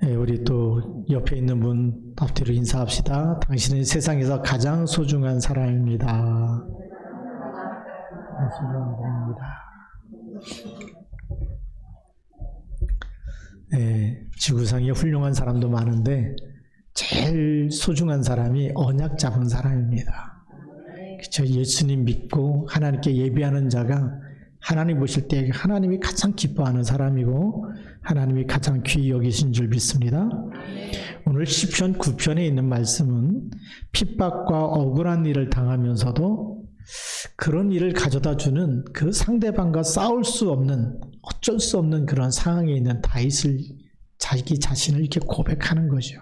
네, 우리 또 옆에 있는 분 앞뒤로 인사합시다. 당신은 세상에서 가장 소중한 사람입니다. 소중한 사람입니다. 네, 지구상에 훌륭한 사람도 많은데 제일 소중한 사람이 언약 잡은 사람입니다. 그렇죠? 예수님 믿고 하나님께 예배하는 자가 하나님 보실 때 하나님이 가장 기뻐하는 사람이고 하나님이 가장 귀히 여기신 줄 믿습니다. 오늘 시편 9편에 있는 말씀은 핍박과 억울한 일을 당하면서도 그런 일을 가져다 주는 그 상대방과 싸울 수 없는 어쩔 수 없는 그런 상황에 있는 다윗을 자기 자신을 이렇게 고백하는 거죠.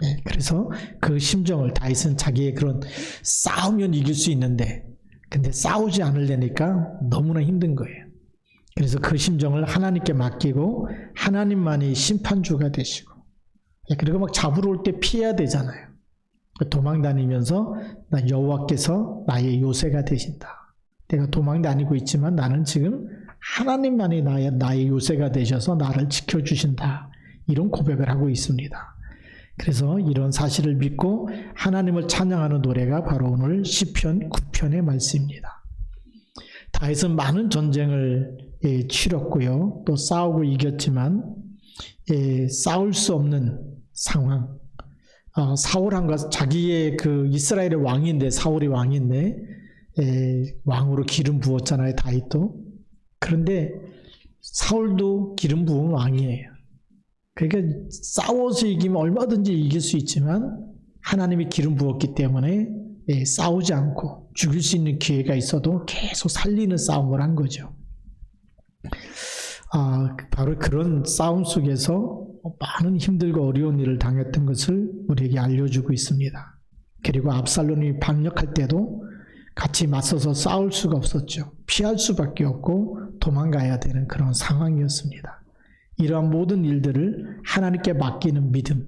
네, 그래서 그 심정을 다윗은 자기의 그런 싸우면 이길 수 있는데 근데 싸우지 않으려니까 너무나 힘든 거예요. 그래서 그 심정을 하나님께 맡기고 하나님만이 심판주가 되시고 그리고 막 잡으러 올 때 피해야 되잖아요. 도망 다니면서 나 여호와께서 나의 요새가 되신다. 내가 도망 다니고 있지만 나는 지금 하나님만이 나의 요새가 되셔서 나를 지켜주신다. 이런 고백을 하고 있습니다. 그래서 이런 사실을 믿고 하나님을 찬양하는 노래가 바로 오늘 시편 9편의 말씀입니다. 다윗은 많은 전쟁을 치렀고요. 또 싸우고 이겼지만 싸울 수 없는 상황. 사울한과 자기의 그 이스라엘의 왕인데 사울이 왕인데 왕으로 기름 부었잖아요. 다윗도. 그런데 사울도 기름 부은 왕이에요. 그러니까 싸워서 이기면 얼마든지 이길 수 있지만 하나님이 기름 부었기 때문에 싸우지 않고 죽일 수 있는 기회가 있어도 계속 살리는 싸움을 한 거죠. 바로 그런 싸움 속에서 많은 힘들고 어려운 일을 당했던 것을 우리에게 알려주고 있습니다. 그리고 압살롬이 반역할 때도 같이 맞서서 싸울 수가 없었죠. 피할 수밖에 없고 도망가야 되는 그런 상황이었습니다. 이러한 모든 일들을 하나님께 맡기는 믿음.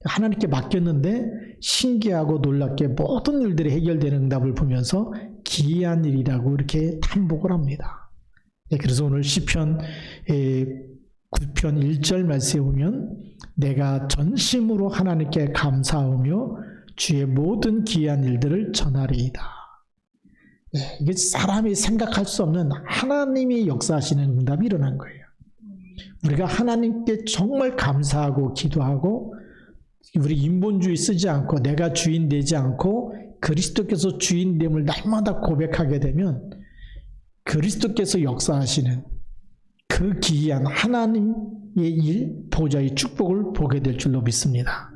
하나님께 맡겼는데 신기하고 놀랍게 모든 일들이 해결되는 응답을 보면서 기이한 일이라고 이렇게 탐복을 합니다. 그래서 오늘 시편 9편 1절 말씀에 보면 내가 전심으로 하나님께 감사하며 주의 모든 기이한 일들을 전하리이다. 이게 사람이 생각할 수 없는 하나님이 역사하시는 응답이 일어난 거예요. 우리가 하나님께 정말 감사하고 기도하고 우리 인본주의 쓰지 않고 내가 주인 되지 않고 그리스도께서 주인됨을 날마다 고백하게 되면 그리스도께서 역사하시는 그 기이한 하나님의 일, 보좌의 축복을 보게 될 줄로 믿습니다.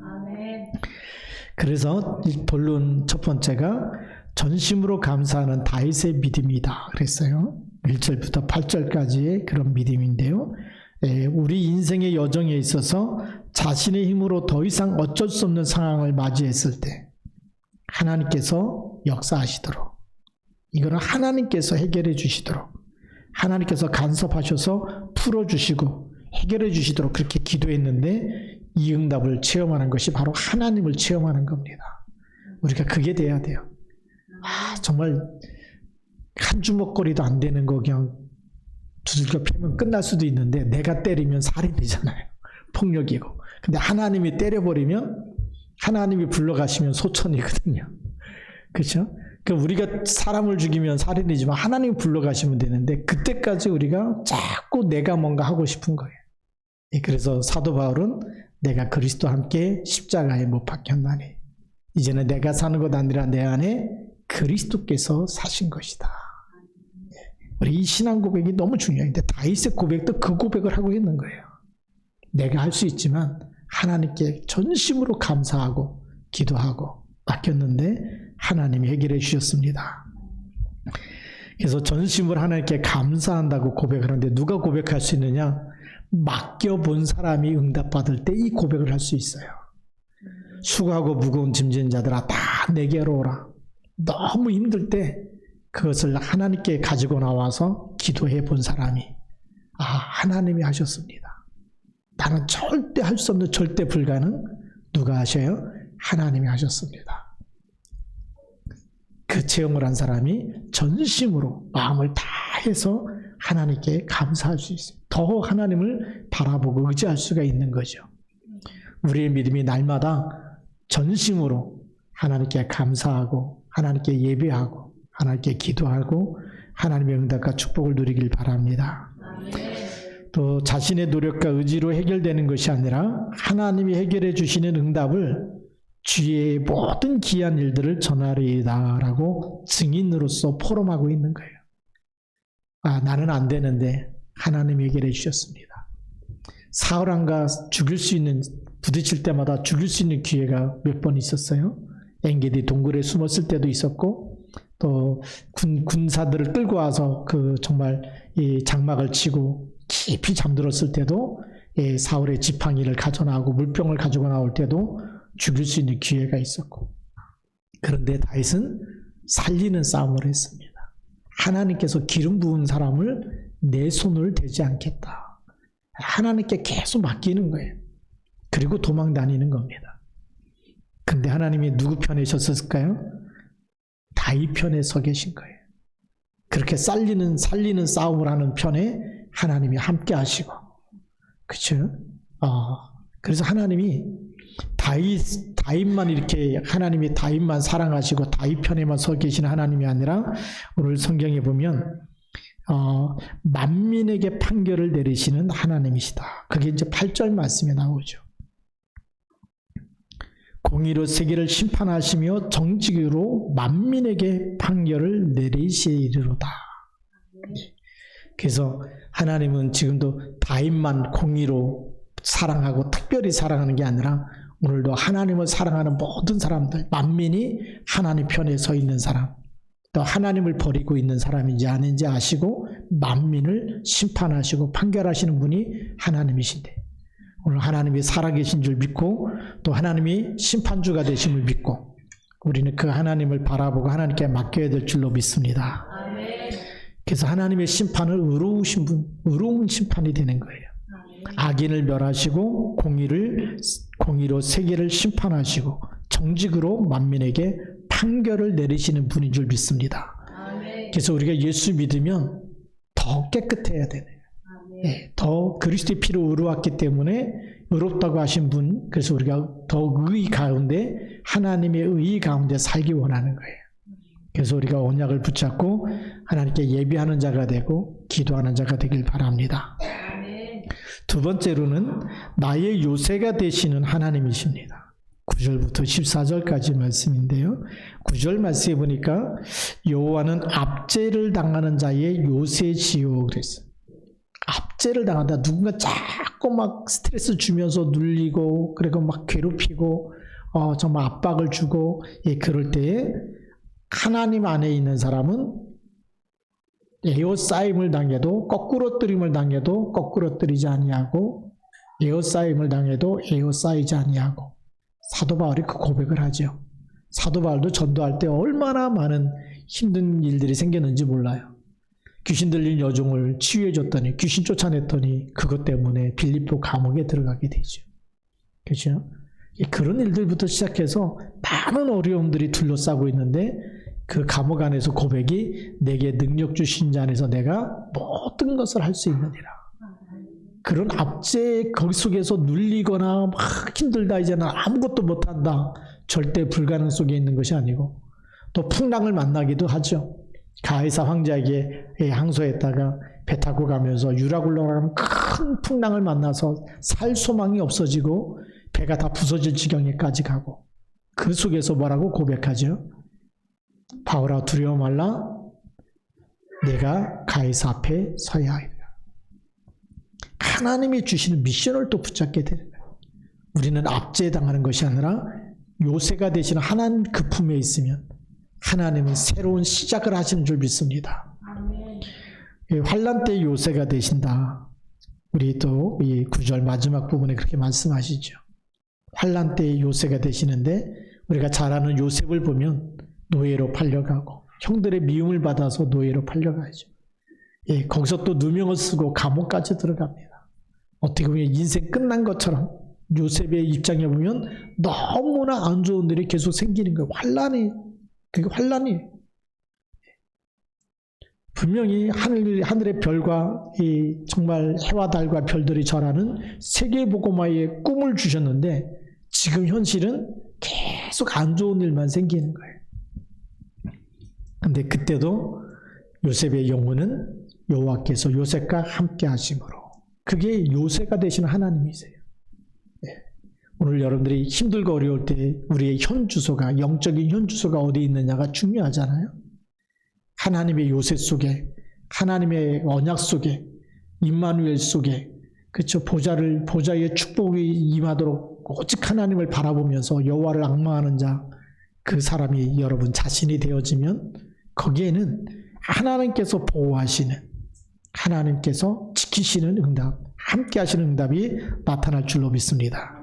그래서 본론 첫 번째가 전심으로 감사하는 다윗의 믿음이다 그랬어요. 1절부터 8절까지의 그런 믿음인데요. 우리 인생의 여정에 있어서 자신의 힘으로 더 이상 어쩔 수 없는 상황을 맞이했을 때 하나님께서 역사하시도록 이거는 하나님께서 해결해 주시도록 하나님께서 간섭하셔서 풀어주시고 해결해 주시도록 그렇게 기도했는데 이 응답을 체험하는 것이 바로 하나님을 체험하는 겁니다. 우리가 그게 돼야 돼요. 정말 한 주먹거리도 안 되는 거 그냥 두들겨 패면 끝날 수도 있는데 내가 때리면 살인이잖아요. 폭력이고. 근데 하나님이 때려버리면 하나님이 불러가시면 소천이거든요. 그렇죠? 그러니까 우리가 사람을 죽이면 살인이지만 하나님이 불러가시면 되는데 그때까지 우리가 자꾸 내가 뭔가 하고 싶은 거예요. 그래서 사도 바울은 내가 그리스도와 함께 십자가에 못 박혔나니 이제는 내가 사는 것 아니라 내 안에 그리스도께서 사신 것이다. 우리 이 신앙 고백이 너무 중요한데 다윗의 고백도 그 고백을 하고 있는 거예요. 내가 할 수 있지만 하나님께 전심으로 감사하고 기도하고 맡겼는데 하나님이 해결해 주셨습니다. 그래서 전심으로 하나님께 감사한다고 고백을 하는데 누가 고백할 수 있느냐? 맡겨본 사람이 응답받을 때 이 고백을 할 수 있어요. 수고하고 무거운 짐진 자들아 다 내게로 오라. 너무 힘들 때 그것을 하나님께 가지고 나와서 기도해 본 사람이 하나님이 하셨습니다. 나는 절대 할 수 없는 절대 불가능 누가 하셔요? 하나님이 하셨습니다. 그 체험을 한 사람이 전심으로 마음을 다해서 하나님께 감사할 수 있어요. 더 하나님을 바라보고 의지할 수가 있는 거죠. 우리의 믿음이 날마다 전심으로 하나님께 감사하고 하나님께 예배하고 하나님께 기도하고 하나님의 응답과 축복을 누리길 바랍니다. 또 자신의 노력과 의지로 해결되는 것이 아니라 하나님이 해결해 주시는 응답을 주의 모든 귀한 일들을 전하리이다라고 증인으로서 포럼하고 있는 거예요. 아, 나는 안 되는데 하나님이 해결해 주셨습니다. 사울왕과 죽일 수 있는, 부딪힐 때마다 죽일 수 있는 기회가 몇 번 있었어요. 엔게디 동굴에 숨었을 때도 있었고, 또 군사들을 끌고 와서 정말 이 장막을 치고 깊이 잠들었을 때도 사울의 지팡이를 가져나오고 물병을 가지고 나올 때도 죽일 수 있는 기회가 있었고, 그런데 다윗은 살리는 싸움을 했습니다. 하나님께서 기름 부은 사람을 내 손을 대지 않겠다. 하나님께 계속 맡기는 거예요. 그리고 도망 다니는 겁니다. 근데 하나님이 누구 편에 섰을까요? 다윗 편에 서 계신 거예요. 그렇게 살리는 싸움을 하는 편에 하나님이 함께 하시고, 그렇죠? 그래서 하나님이 다윗만 이렇게, 하나님이 다윗만 사랑하시고 다윗 편에만 서 계시는 하나님이 아니라 오늘 성경에 보면 만민에게 판결을 내리시는 하나님이시다. 그게 이제 8절 말씀에 나오죠. 공의로 세계를 심판하시며 정직으로 만민에게 판결을 내리시리로다. 그래서 하나님은 지금도 다윗만 공의로 사랑하고 특별히 사랑하는 게 아니라 오늘도 하나님을 사랑하는 모든 사람들, 만민이 하나님 편에 서 있는 사람, 또 하나님을 버리고 있는 사람인지 아닌지 아시고 만민을 심판하시고 판결하시는 분이 하나님이신데, 오늘 하나님이 살아계신 줄 믿고 또 하나님이 심판주가 되심을 믿고 우리는 그 하나님을 바라보고 하나님께 맡겨야 될 줄로 믿습니다. 그래서 하나님의 심판은 의로운 심판이 되는 거예요. 악인을 멸하시고 공의로 세계를 심판하시고 정직으로 만민에게 판결을 내리시는 분인 줄 믿습니다. 그래서 우리가 예수 믿으면 더 깨끗해야 되네요. 더 그리스도의 피로 의로웠기 때문에 의롭다고 하신 분, 그래서 우리가 더 의 가운데, 하나님의 의 가운데 살기 원하는 거예요. 그래서 우리가 언약을 붙잡고 하나님께 예배하는 자가 되고 기도하는 자가 되길 바랍니다. 두 번째로는 나의 요새가 되시는 하나님이십니다. 9절부터 14절까지 말씀인데요. 9절 말씀에 보니까 여호와는 압제를 당하는 자의 요새시요 그랬어요. 압제를 당한다. 누군가 자꾸 막 스트레스 주면서 눌리고, 그리고 막 괴롭히고, 정말 압박을 주고, 그럴 때에 하나님 안에 있는 사람은 에워싸임을 당해도, 거꾸로뜨림을 당해도 거꾸로뜨리지 아니하고, 에워싸임을 당해도 에워싸이지 아니하고, 사도 바울이 그 고백을 하죠. 사도 바울도 전도할 때 얼마나 많은 힘든 일들이 생겼는지 몰라요. 귀신 들린 여종을 치유해줬더니, 귀신 쫓아냈더니 그것 때문에 빌립보 감옥에 들어가게 되죠. 그렇죠? 그런 일들부터 시작해서 많은 어려움들이 둘러싸고 있는데 그 감옥 안에서 고백이 내게 능력 주신 자 안에서 내가 모든 것을 할 수 있느니라. 그런 압제 거기 속에서 눌리거나 막 힘들다, 이제는 아무것도 못한다, 절대 불가능 속에 있는 것이 아니고, 또 풍랑을 만나기도 하죠. 가이사 황제에게 항소했다가 배 타고 가면서 유라굴로라는 큰 풍랑을 만나서 살 소망이 없어지고 배가 다 부서질 지경에까지 가고, 그 속에서 뭐라고 고백하죠? 바울아 두려워 말라, 내가 가이사 앞에 서야 하리라. 하나님이 주시는 미션을 또 붙잡게 되는 거예요. 우리는 압제당하는 것이 아니라 요새가 되시는 하나님 그 품에 있으면 하나님은 새로운 시작을 하시는 줄 믿습니다. 환난 때 요새가 되신다. 우리 또 이 9절 마지막 부분에 그렇게 말씀하시죠. 환난 때 요새가 되시는데, 우리가 잘 아는 요셉을 보면 노예로 팔려가고 형들의 미움을 받아서 노예로 팔려가죠. 거기서 또 누명을 쓰고 감옥까지 들어갑니다. 어떻게 보면 인생 끝난 것처럼 요셉의 입장에 보면 너무나 안 좋은 일이 계속 생기는 거예요. 그게 환난이에요. 분명히 하늘의 별과 이 정말 해와 달과 별들이 절하는 세계복음화의 꿈을 주셨는데 지금 현실은 계속 안 좋은 일만 생기는 거예요. 근데 그때도 요셉의 영혼은 여호와께서 요셉과 함께 하심으로, 그게 요새가 되시는 하나님이세요. 오늘 여러분들이 힘들고 어려울 때 우리의 현 주소가, 영적인 현 주소가 어디 있느냐가 중요하잖아요. 하나님의 요새 속에, 하나님의 언약 속에, 임마누엘 속에, 그렇죠. 보좌의 축복이 임하도록 오직 하나님을 바라보면서 여호와를 앙망하는 자, 그 사람이 여러분 자신이 되어지면 거기에는 하나님께서 보호하시는, 하나님께서 지키시는 응답, 함께 하시는 응답이 나타날 줄로 믿습니다.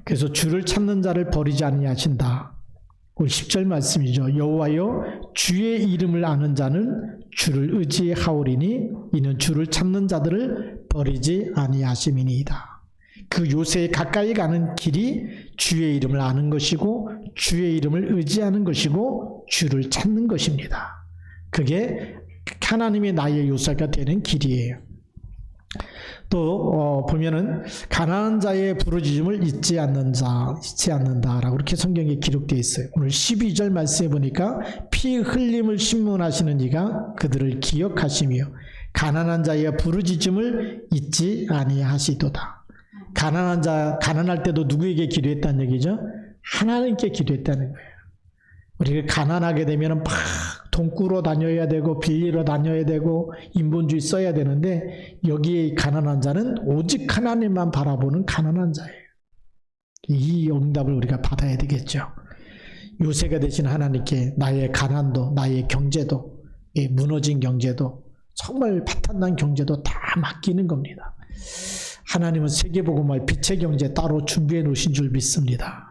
그래서 주를 찾는 자를 버리지 아니하신다. 우리 10절 말씀이죠. 여호와여 주의 이름을 아는 자는 주를 의지하오리니 이는 주를 찾는 자들을 버리지 아니하심이니이다. 그 요새에 가까이 가는 길이 주의 이름을 아는 것이고 주의 이름을 의지하는 것이고 주를 찾는 것입니다. 그게 하나님의 나의 요새가 되는 길이에요. 또 보면은 가난한 자의 부르짖음을 잊지 않는다라고 이렇게 성경에 기록되어 있어요. 오늘 12절 말씀해 보니까 피 흘림을 신문하시는 이가 그들을 기억하시며 가난한 자의 부르짖음을 잊지 아니하시도다. 가난할 때도 누구에게 기도했다는 얘기죠? 하나님께 기도했다는 거예요. 우리가 가난하게 되면 막 돈 꾸러 다녀야 되고 빌리러 다녀야 되고 인본주의 써야 되는데, 여기에 가난한 자는 오직 하나님만 바라보는 가난한 자예요. 이 응답을 우리가 받아야 되겠죠. 요새가 되신 하나님께 나의 가난도, 나의 경제도, 무너진 경제도, 정말 파탄난 경제도 다 맡기는 겁니다. 하나님은 세계복음화의 빛의 경제 따로 준비해 놓으신 줄 믿습니다.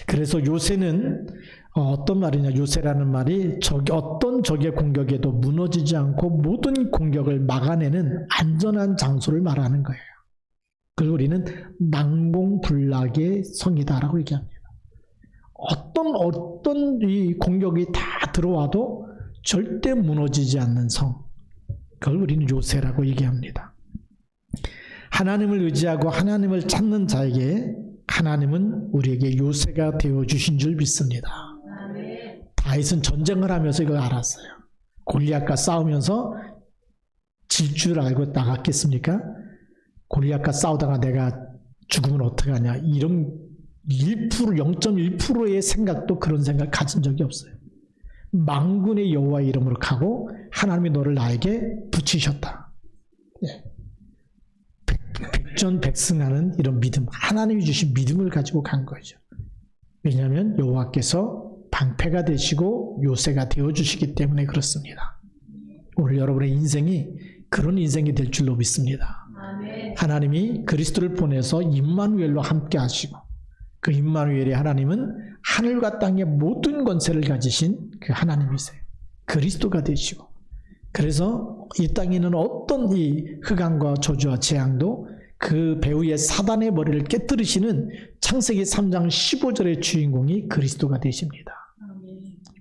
그래서 요새는 어떤 말이냐, 요새라는 말이 어떤 적의 공격에도 무너지지 않고 모든 공격을 막아내는 안전한 장소를 말하는 거예요. 그리고 우리는 난공불락의 성이다라고 얘기합니다. 어떤 이 공격이 다 들어와도 절대 무너지지 않는 성, 그걸 우리는 요새라고 얘기합니다. 하나님을 의지하고 하나님을 찾는 자에게 하나님은 우리에게 요새가 되어주신 줄 믿습니다. 다윗은 전쟁을 하면서 이걸 알았어요. 골리앗과 싸우면서 질 줄 알고 나갔겠습니까? 골리앗과 싸우다가 내가 죽으면 어떡하냐, 이런 0.1%의 생각도 그런 생각 가진 적이 없어요. 만군의 여호와 이름으로 가고 하나님이 너를 나에게 붙이셨다. 백전백승하는 이런 믿음, 하나님이 주신 믿음을 가지고 간 거죠. 왜냐하면 여호와께서 방패가 되시고 요새가 되어주시기 때문에 그렇습니다. 오늘 여러분의 인생이 그런 인생이 될 줄로 믿습니다. 하나님이 그리스도를 보내서 임마누엘로 함께 하시고, 그 임마누엘의 하나님은 하늘과 땅의 모든 권세를 가지신 그 하나님이세요. 그리스도가 되시고, 그래서 이 땅에 있는 어떤 이 흑암과 저주와 재앙도 그 배후의 사단의 머리를 깨뜨리시는 창세기 3장 15절의 주인공이 그리스도가 되십니다.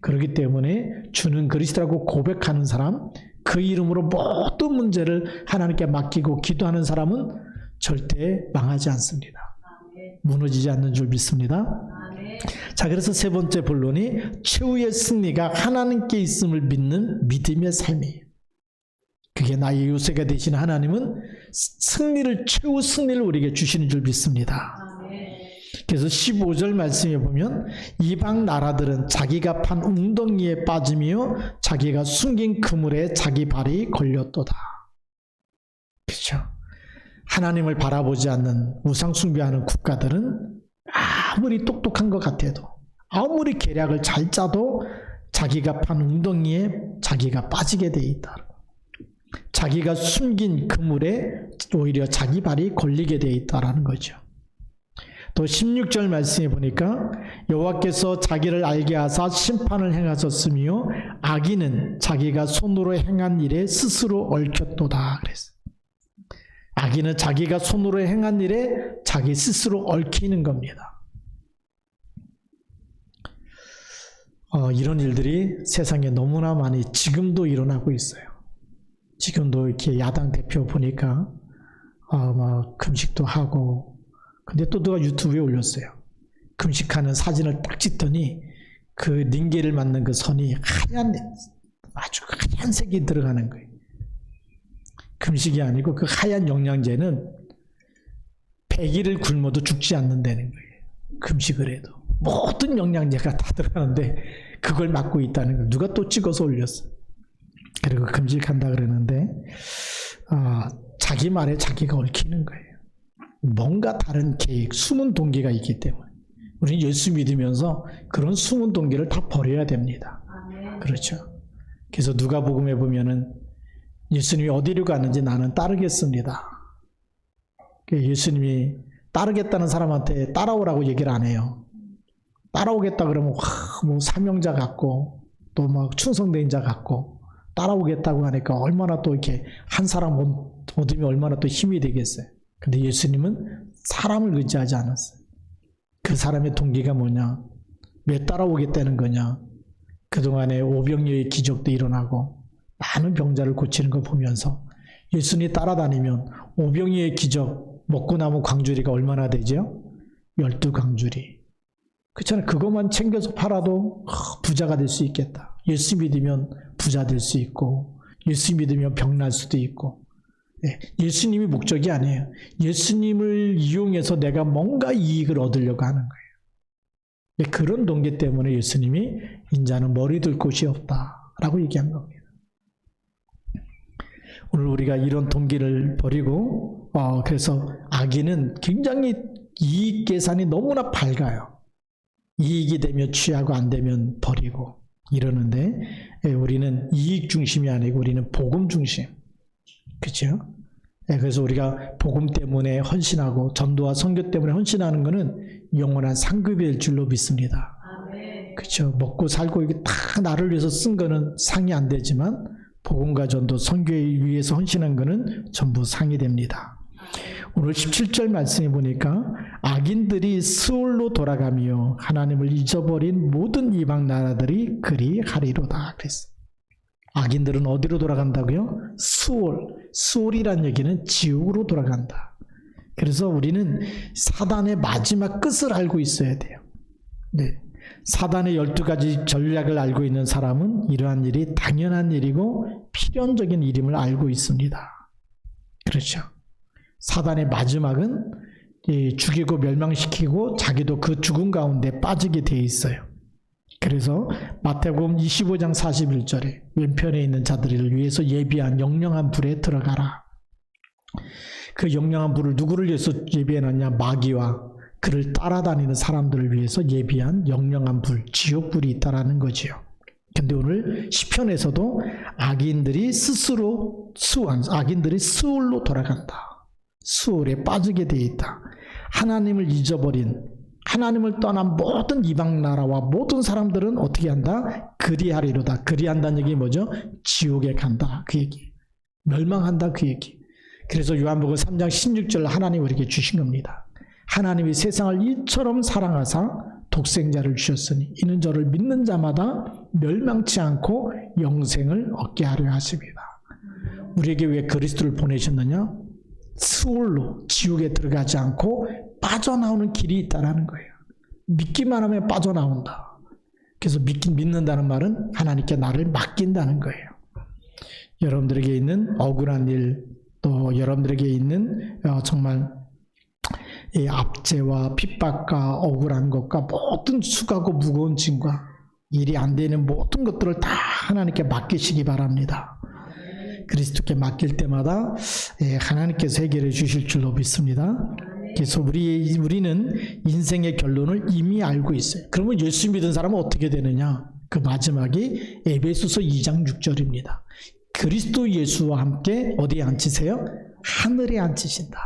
그렇기 때문에 주는 그리스도라고 고백하는 사람, 그 이름으로 모든 문제를 하나님께 맡기고 기도하는 사람은 절대 망하지 않습니다. 무너지지 않는 줄 믿습니다. 자, 그래서 세 번째 본론이 최후의 승리가 하나님께 있음을 믿는 믿음의 삶이에요. 그게 나의 요새가 되신 하나님은 최후 승리를 우리에게 주시는 줄 믿습니다. 그래서 15절 말씀에 보면 이방 나라들은 자기가 판 웅덩이에 빠지며 자기가 숨긴 그물에 자기 발이 걸렸도다. 그렇죠? 하나님을 바라보지 않는 우상 숭배하는 국가들은 아무리 똑똑한 것 같아도, 아무리 계략을 잘 짜도 자기가 판 웅덩이에 자기가 빠지게 돼 있다. 자기가 숨긴 그물에 오히려 자기 발이 걸리게 돼 있다라는 거죠. 또 16절 말씀에 보니까 여호와께서 자기를 알게 하사 심판을 행하셨으며 악인은 자기가 손으로 행한 일에 스스로 얽혔도다 그랬어요. 악인은 자기가 손으로 행한 일에 자기 스스로 얽히는 겁니다. 이런 일들이 세상에 너무나 많이 지금도 일어나고 있어요. 지금도 이렇게 야당 대표 보니까 막 금식도 하고 근데 또 누가 유튜브에 올렸어요. 금식하는 사진을 딱 찍더니 그 링겔을 맞는 그 선이 아주 하얀색이 들어가는 거예요. 금식이 아니고 그 하얀 영양제는 100일을 굶어도 죽지 않는다는 거예요. 금식을 해도. 모든 영양제가 다 들어가는데 그걸 막고 있다는 걸 누가 또 찍어서 올렸어요. 그리고 금식한다 그러는데 자기 말에 자기가 얽히는 거예요. 뭔가 다른 계획, 숨은 동기가 있기 때문에 우리는 예수 믿으면서 그런 숨은 동기를 다 버려야 됩니다. 그렇죠. 그래서 누가복음에 보면은 예수님이 어디로 가는지 나는 따르겠습니다. 예수님이 따르겠다는 사람한테 따라오라고 얘기를 안 해요. 따라오겠다 그러면 뭐 사명자 같고 또 막 충성된 자 같고 따라오겠다고 하니까 얼마나 또 이렇게 한 사람 얻으면 얼마나 또 힘이 되겠어요. 근데 예수님은 사람을 의지하지 않았어요. 그 사람의 동기가 뭐냐? 왜 따라오겠다는 거냐? 그동안에 오병이어의 기적도 일어나고 많은 병자를 고치는 거 보면서 예수님이 따라다니면 오병이어의 기적 먹고 남은 광주리가 얼마나 되죠? 12광주리. 그렇잖아요. 그것만 챙겨서 팔아도 부자가 될 수 있겠다. 예수 믿으면 부자 될 수 있고 예수 믿으면 병날 수도 있고 예수님이 목적이 아니에요. 예수님을 이용해서 내가 뭔가 이익을 얻으려고 하는 거예요. 그런 동기 때문에 예수님이 인자는 머리 둘 곳이 없다라고 얘기한 겁니다. 오늘 우리가 이런 동기를 버리고 그래서 악인은 굉장히 이익 계산이 너무나 밝아요. 이익이 되면 취하고 안 되면 버리고 이러는데 우리는 이익 중심이 아니고 우리는 복음 중심. 그렇죠? 그래서 우리가 복음 때문에 헌신하고 전도와 선교 때문에 헌신하는 것은 영원한 상급이 될 줄로 믿습니다. 그렇죠? 먹고 살고 이게 다 나를 위해서 쓴 거는 상이 안 되지만 복음과 전도 선교에 위해서 헌신한 거는 전부 상이 됩니다. 오늘 17절 말씀해 보니까 악인들이 스올로 돌아가며 하나님을 잊어버린 모든 이방 나라들이 그리 하리로다 그랬어요. 악인들은 어디로 돌아간다고요? 수올이란 얘기는 지옥으로 돌아간다. 그래서 우리는 사단의 마지막 끝을 알고 있어야 돼요. 네. 사단의 12가지 전략을 알고 있는 사람은 이러한 일이 당연한 일이고 필연적인 일임을 알고 있습니다. 그렇죠. 사단의 마지막은 죽이고 멸망시키고 자기도 그 죽음 가운데 빠지게 되어 있어요. 그래서 마태복음 25장 41절에 왼편에 있는 자들을 위해서 예비한 영영한 불에 들어가라. 그 영영한 불을 누구를 위해서 예비해놨냐? 마귀와 그를 따라다니는 사람들을 위해서 예비한 영영한 불, 지옥불이 있다라는 거지요. 근데 오늘 시편에서도 악인들이 수올로 돌아간다. 수올에 빠지게 되어 있다. 하나님을 잊어버린, 하나님을 떠난 모든 이방 나라와 모든 사람들은 어떻게 한다? 그리하리로다. 그리한다는 얘기 뭐죠? 지옥에 간다. 그 얘기. 멸망한다. 그 얘기. 그래서 요한복음 3장 16절 하나님 우리에게 주신 겁니다. 하나님이 세상을 이처럼 사랑하사 독생자를 주셨으니 이는 저를 믿는 자마다 멸망치 않고 영생을 얻게 하려 하십니다. 우리에게 왜 그리스도를 보내셨느냐? 수올로 지옥에 들어가지 않고 빠져나오는 길이 있다는 거예요. 믿기만 하면 빠져나온다. 그래서 믿는다는 말은 하나님께 나를 맡긴다는 거예요. 여러분들에게 있는 억울한 일, 또 여러분들에게 있는 정말 이 압제와 핍박과 억울한 것과 모든 수고하고 무거운 짐과 일이 안 되는 모든 것들을 다 하나님께 맡기시기 바랍니다. 그리스도께 맡길 때마다 하나님께서 해결해 주실 줄로 믿습니다. 그래서 우리는 인생의 결론을 이미 알고 있어요. 그러면 예수 믿은 사람은 어떻게 되느냐? 그 마지막이 에베소서 2장 6절입니다. 그리스도 예수와 함께 어디에 앉히세요? 하늘에 앉히신다.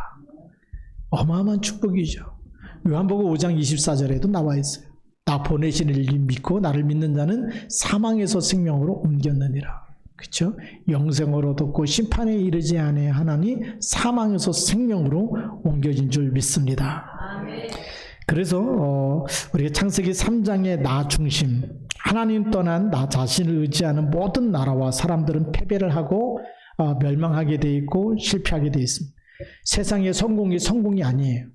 어마어마한 축복이죠. 요한복음 5장 24절에도 나와 있어요. 나 보내신 이를 믿고 나를 믿는 자는 사망에서 생명으로 옮겼느니라. 그렇죠? 영생으로 얻고 심판에 이르지 아니하나니 사망에서 생명으로 옮겨진 줄 믿습니다. 그래서 우리가 창세기 3장의 나 중심, 하나님 떠난 나 자신을 의지하는 모든 나라와 사람들은 패배를 하고 멸망하게 돼 있고 실패하게 돼 있습니다. 세상의 성공이 아니에요.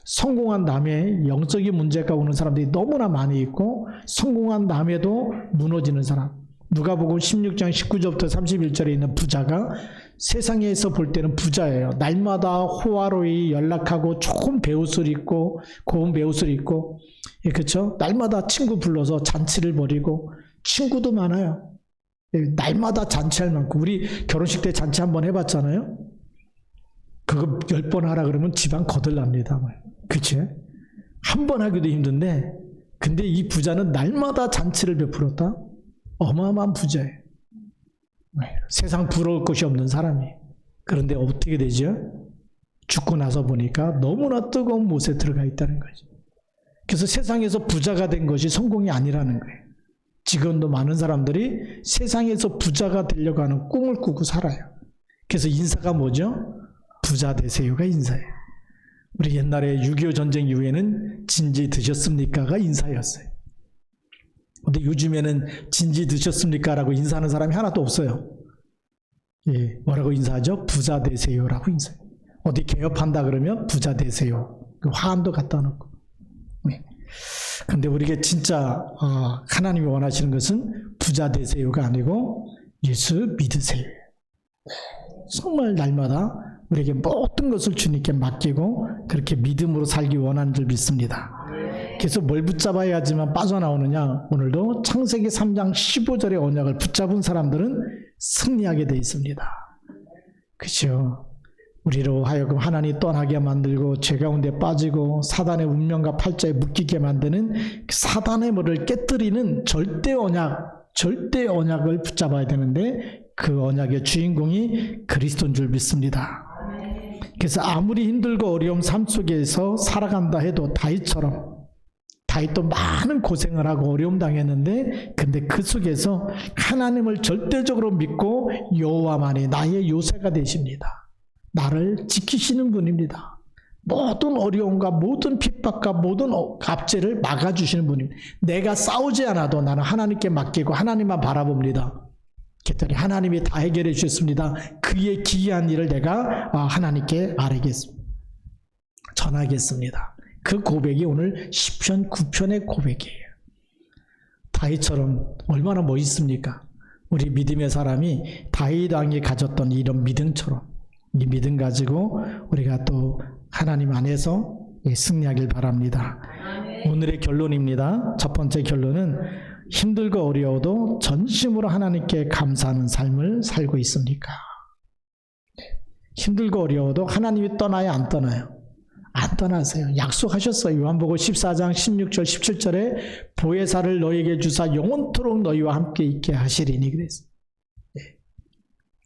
성공한 다음에 영적인 문제가 오는 사람들이 너무나 많이 있고, 성공한 다음에도 무너지는 사람. 누가복음 16장 19절부터 31절에 있는 부자가 세상에서 볼 때는 부자예요. 날마다 호화로이 연락하고 좋은 배옷을 입고 고운 배옷을 입고, 예, 그렇죠? 날마다 친구 불러서 잔치를 벌이고 친구도 많아요. 예, 날마다 잔치할 만큼. 우리 결혼식 때 잔치 한번 해봤잖아요. 그거 10번 하라 그러면 집안 거들납니다. 그치? 한 번 하기도 힘든데, 근데 이 부자는 날마다 잔치를 베풀었다? 어마어마한 부자예요. 세상 부러울 것이 없는 사람이. 그런데 어떻게 되죠? 죽고 나서 보니까 너무나 뜨거운 못에 들어가 있다는 거죠. 그래서 세상에서 부자가 된 것이 성공이 아니라는 거예요. 지금도 많은 사람들이 세상에서 부자가 되려고 하는 꿈을 꾸고 살아요. 그래서 인사가 뭐죠? 부자 되세요가 인사예요. 우리 옛날에 6.25 전쟁 이후에는 진지 드셨습니까가 인사였어요. 근데 요즘에는 진지 드셨습니까? 라고 인사하는 사람이 하나도 없어요. 예, 뭐라고 인사하죠? 부자 되세요라고 인사해요. 어디 개업한다 그러면 부자 되세요. 그 화환도 갖다 놓고. 네. 근데 우리가 진짜 하나님이 원하시는 것은 부자 되세요가 아니고 예수 믿으세요. 정말 날마다 우리에게 모든 것을 주님께 맡기고 그렇게 믿음으로 살기 원하는 줄 믿습니다. 그래서 뭘 붙잡아야 하지만 빠져나오느냐? 오늘도 창세기 3장 15절의 언약을 붙잡은 사람들은 승리하게 되어 있습니다. 그렇죠? 우리로 하여금 하나님 떠나게 만들고 죄 가운데 빠지고 사단의 운명과 팔자에 묶이게 만드는 그 사단의 머리를 깨뜨리는 절대 언약을 붙잡아야 되는데, 그 언약의 주인공이 그리스도인 줄 믿습니다. 그래서 아무리 힘들고 어려움 삶 속에서 살아간다 해도 다윗도 많은 고생을 하고 어려움 당했는데, 근데 그 속에서 하나님을 절대적으로 믿고 여호와만이 나의 요새가 되십니다. 나를 지키시는 분입니다. 모든 어려움과 모든 핍박과 모든 압제를 막아주시는 분입니다. 내가 싸우지 않아도 나는 하나님께 맡기고 하나님만 바라봅니다. 그랬더니 하나님이 다 해결해 주셨습니다. 그의 기이한 일을 내가 하나님께 말하겠습니다. 전하겠습니다. 그 고백이 오늘 시편 9편의 고백이에요. 다윗처럼 얼마나 멋있습니까? 우리 믿음의 사람이 다윗 왕이 가졌던 이런 믿음처럼, 이 믿음 가지고 우리가 또 하나님 안에서 승리하길 바랍니다. 오늘의 결론입니다. 첫 번째 결론은 힘들고 어려워도 전심으로 하나님께 감사하는 삶을 살고 있습니까? 힘들고 어려워도 하나님이 떠나요, 안 떠나요? 안 떠나세요. 약속하셨어요. 요한복음 14장 16절 17절에 보혜사를 너희에게 주사 영원토록 너희와 함께 있게 하시리니 그랬어요.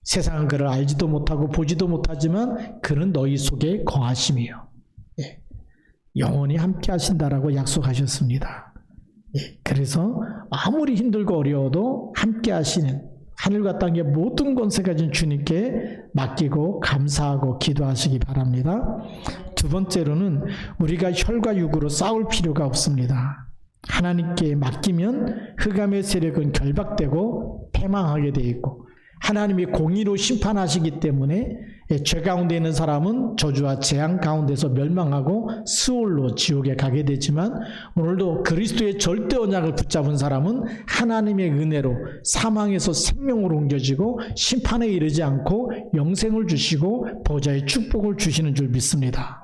세상은 그를 알지도 못하고 보지도 못하지만 그는 너희 속에 거하심이요. 영원히 함께 하신다라고 약속하셨습니다. 그래서 아무리 힘들고 어려워도 함께 하시는 하늘과 땅의 모든 권세 가진 주님께 맡기고 감사하고 기도하시기 바랍니다. 두 번째로는 우리가 혈과 육으로 싸울 필요가 없습니다. 하나님께 맡기면 흑암의 세력은 결박되고 패망하게 되어 있고, 하나님이 공의로 심판하시기 때문에 죄 가운데 있는 사람은 저주와 재앙 가운데서 멸망하고 스올로 지옥에 가게 되지만, 오늘도 그리스도의 절대 언약을 붙잡은 사람은 하나님의 은혜로 사망에서 생명으로 옮겨지고 심판에 이르지 않고 영생을 주시고 보좌의 축복을 주시는 줄 믿습니다.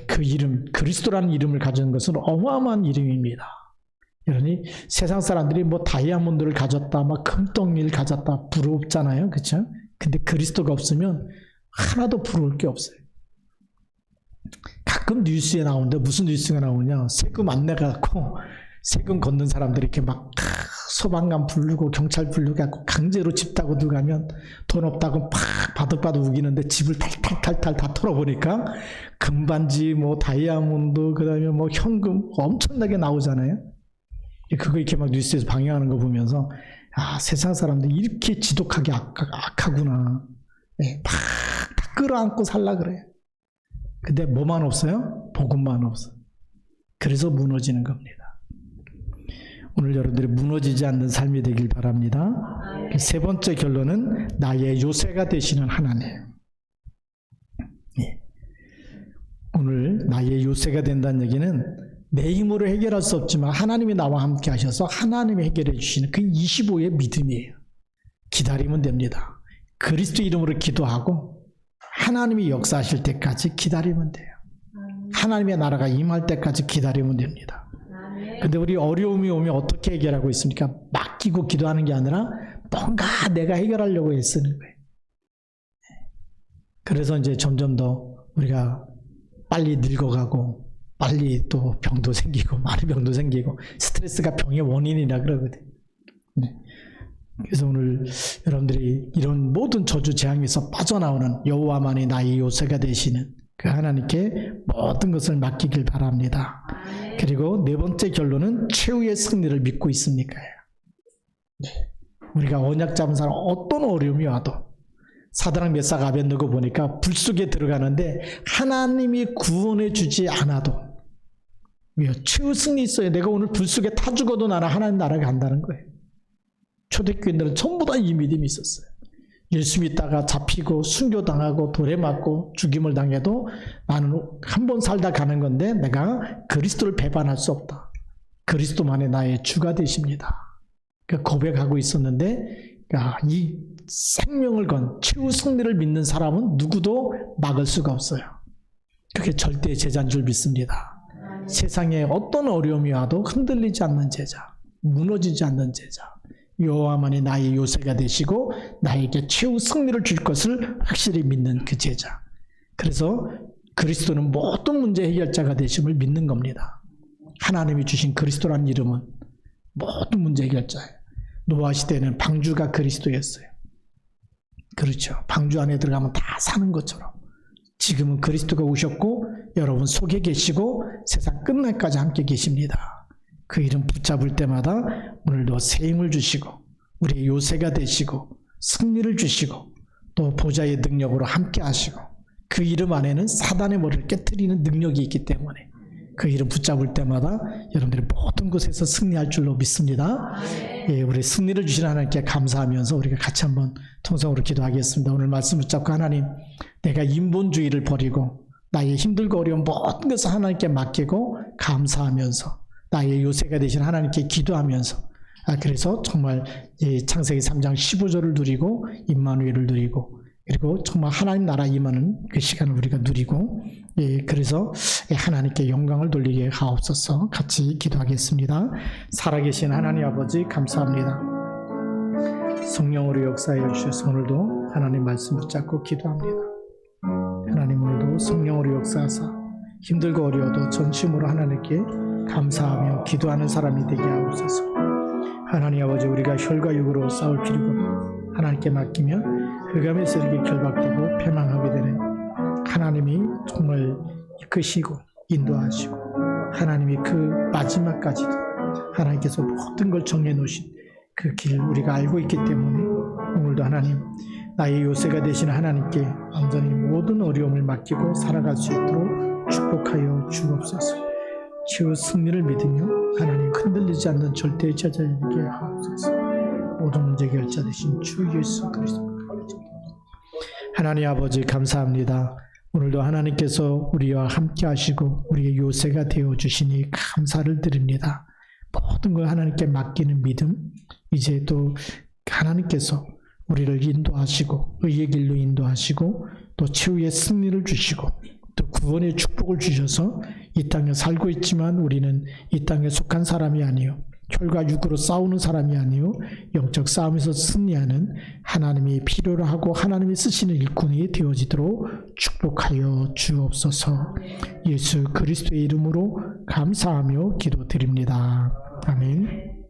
그 이름, 그리스도라는 이름을 가진 것은 어마어마한 이름입니다. 그러니 세상 사람들이 뭐 다이아몬드를 가졌다, 막 금덩이를 가졌다 부럽잖아요, 그렇죠? 근데 그리스도가 없으면 하나도 부러울 게 없어요. 가끔 뉴스에 나오는데 무슨 뉴스가 나오냐? 세금 안 내갖고 세금 걷는 사람들이 이렇게 막 소방관 부르고 경찰 부르고 강제로 집 타고 들어가면 돈 없다고 팍 바득바득 우기는데 집을 탈탈탈탈 다 털어보니까 금반지, 뭐 다이아몬드, 그 다음에 뭐 현금 엄청나게 나오잖아요. 그거 이렇게 막 뉴스에서 방영하는 거 보면서, 세상 사람들이 이렇게 지독하게 악하구나. 막 다 끌어안고 살라 그래요. 근데 뭐만 없어요? 복음만 없어. 그래서 무너지는 겁니다. 오늘 여러분들이 무너지지 않는 삶이 되길 바랍니다. 세 번째 결론은 나의 요새가 되시는 하나님. 오늘 나의 요새가 된다는 얘기는 내 힘으로 해결할 수 없지만 하나님이 나와 함께 하셔서 하나님이 해결해 주시는 그 25의 믿음이에요. 기다리면 됩니다. 그리스도 이름으로 기도하고 하나님이 역사하실 때까지 기다리면 돼요. 하나님의 나라가 임할 때까지 기다리면 됩니다. 근데 우리 어려움이 오면 어떻게 해결하고 있습니까? 맡기고 기도하는 게 아니라 뭔가 내가 해결하려고 애쓰는 거예요. 그래서 이제 점점 더 우리가 빨리 늙어가고 빨리 또 병도 생기고 많은 병도 생기고 스트레스가 병의 원인이라 그러거든요. 네. 그래서 오늘 여러분들이 이런 모든 저주 재앙에서 빠져나오는 여호와만이 나의 요새가 되시는 그 하나님께 모든 것을 맡기길 바랍니다. 그리고 네 번째 결론은 최후의 승리를 믿고 있습니까? 네. 우리가 언약 잡은 사람 어떤 어려움이 와도 사드락 메삭 아벳느고 보니까 불 속에 들어가는데 하나님이 구원해 주지 않아도 최후 승리 있어요. 내가 오늘 불 속에 타 죽어도 나는 하나님 나라에 간다는 거예요. 초대교인들은 전부 다 이 믿음이 있었어요. 예수 믿다가 잡히고 순교당하고 돌에 맞고 죽임을 당해도 나는 한 번 살다 가는 건데 내가 그리스도를 배반할 수 없다. 그리스도만이 나의 주가 되십니다. 고백하고 있었는데 이 생명을 건 최후 승리를 믿는 사람은 누구도 막을 수가 없어요. 그게 절대 제자인 줄 믿습니다. 세상에 어떤 어려움이 와도 흔들리지 않는 제자, 무너지지 않는 제자, 여호와만이 나의 요새가 되시고 나에게 최후 승리를 줄 것을 확실히 믿는 그 제자. 그래서 그리스도는 모든 문제 해결자가 되심을 믿는 겁니다. 하나님이 주신 그리스도라는 이름은 모든 문제 해결자예요. 노아 시대는 방주가 그리스도였어요. 그렇죠. 방주 안에 들어가면 다 사는 것처럼 지금은 그리스도가 오셨고 여러분 속에 계시고 세상 끝날까지 함께 계십니다. 그 이름 붙잡을 때마다 오늘도 새 힘을 주시고 우리의 요새가 되시고 승리를 주시고 또 보좌의 능력으로 함께 하시고 그 이름 안에는 사단의 머리를 깨트리는 능력이 있기 때문에 그 이름 붙잡을 때마다 여러분들이 모든 곳에서 승리할 줄로 믿습니다. 예, 우리 승리를 주시는 하나님께 감사하면서 우리가 같이 한번 통성으로 기도하겠습니다. 오늘 말씀 붙잡고 하나님, 내가 인본주의를 버리고 나의 힘들고 어려운 모든 것을 하나님께 맡기고 감사하면서 나의 요새가 되신 하나님께 기도하면서 그래서 정말 창세기 3장 15절을 누리고 임마누엘을 누리고 그리고 정말 하나님 나라 임하는 그 시간을 우리가 누리고 그래서 하나님께 영광을 돌리게 하옵소서. 같이 기도하겠습니다. 살아계신 하나님 아버지 감사합니다. 성령으로 역사하여 주셔서 오늘도 하나님 말씀 붙잡고 기도합니다. 하나님 오늘도 성령으로 역사하사 힘들고 어려워도 전심으로 하나님께 감사하며 기도하는 사람이 되게 하옵소서. 하나님 아버지 우리가 혈과 육으로 싸울 필요가 없고 하나님께 맡기면 흑암에서 이렇게 결박되고 패망하게 되는 하나님이 정말 이끄시고 인도하시고 하나님이 그 마지막까지도 하나님께서 모든 걸 정해 놓으신 그 길 우리가 알고 있기 때문에 오늘도 하나님 나의 요새가 되시는 하나님께 완전히 모든 어려움을 맡기고 살아갈 수 있도록 축복하여 주옵소서. 최후 승리를 믿으며 하나님 흔들리지 않는 절대의 제자에게 하옵소서. 모든 문제 결자 되신 주 예수 그리스도 하나님 아버지 감사합니다. 오늘도 하나님께서 우리와 함께 하시고 우리의 요새가 되어주시니 감사를 드립니다. 모든 걸 하나님께 맡기는 믿음, 이제 또 하나님께서 우리를 인도하시고 의의 길로 인도하시고 또 최후의 승리를 주시고 또 구원의 축복을 주셔서 이 땅에 살고 있지만 우리는 이 땅에 속한 사람이 아니요 혈과 육으로 싸우는 사람이 아니요 영적 싸움에서 승리하는 하나님이 필요로 하고 하나님이 쓰시는 일꾼이 되어지도록 축복하여 주옵소서. 예수 그리스도의 이름으로 감사하며 기도드립니다. 아멘.